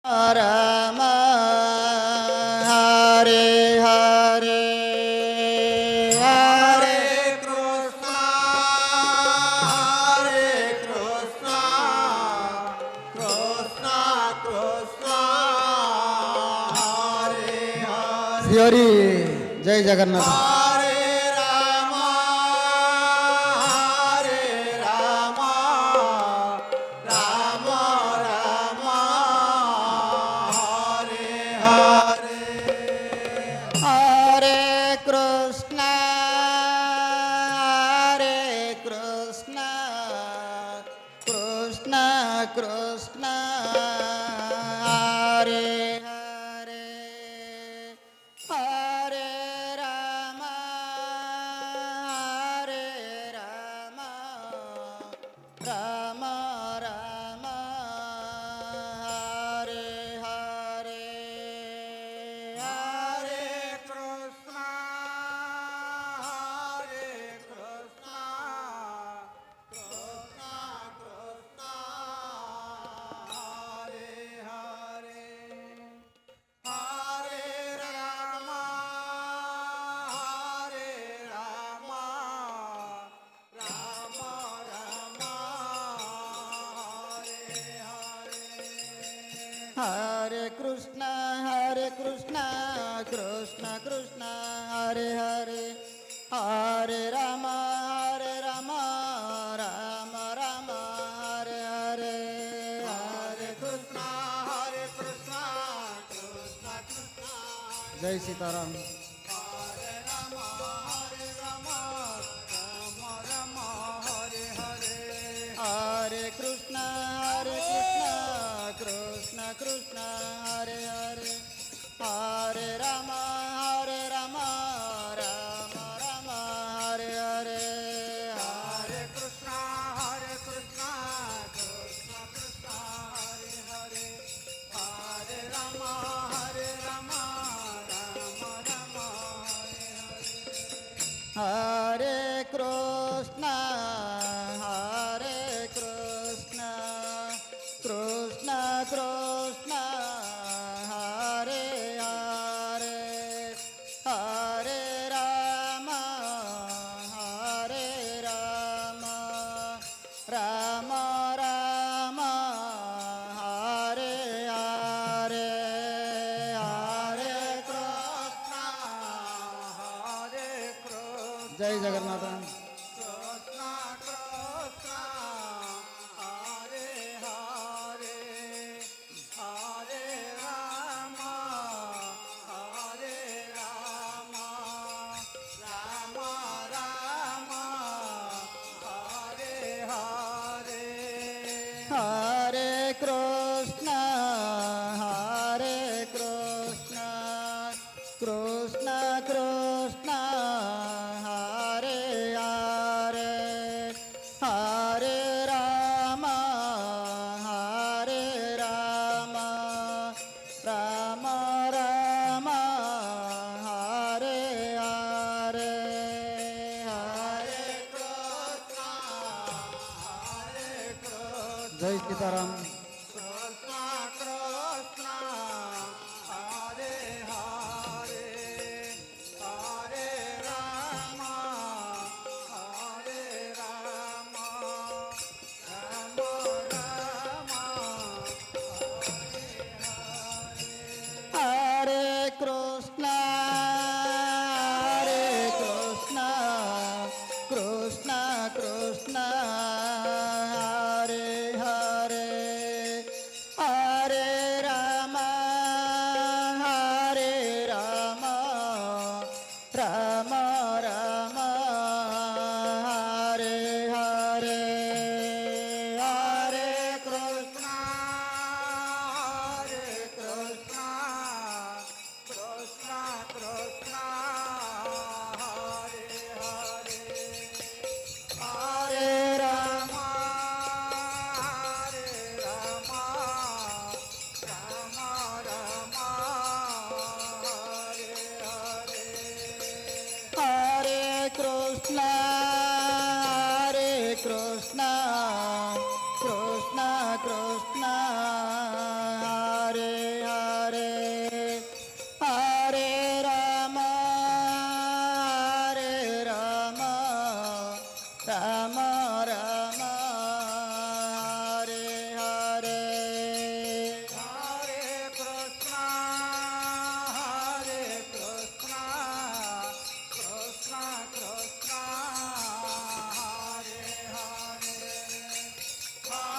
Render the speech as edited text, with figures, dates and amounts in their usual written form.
Ram Hare Hare Hare Krishna Krishna Krishna Hare Hare Shri Hari Jai Jagannath. Hare Ram Ram Ram Hare Hare Hare Krishna Krishna Krishna Hare Hare Hare Ram Ram Ram Hare Hare Hare Krishna Krishna Krishna Hare Hare Hare Ram Ram Ram Hare Hare Hare Krishna Krishna Krishna Hare Hare Hare Ram Ram Ram Hare Hare Hare Krishna Krishna Krishna Jai Sitaram. Hare Ram Ram Ram Hare Hare Hare Krishna Krishna Krishna Hare Hare Hare Ram Ram Ram Hare Hare Hare Krishna Krishna Krishna Hare Hare Hare Ram Ram Ram Hare Hare Hare Krishna Krishna Krishna Hare Hare Hare Ram Ram Ram Hare Hare Hare Krishna Hare Krishna Jai Jagannath. Krishna Krishna Hare Hare Hare Ram Ram Ram Hare Hare Hare Krishna Krishna Krishna Hare Hare Hare Ram Ram Ram Hare Hare Hare Krishna Hare Krishna Jai Sitaram.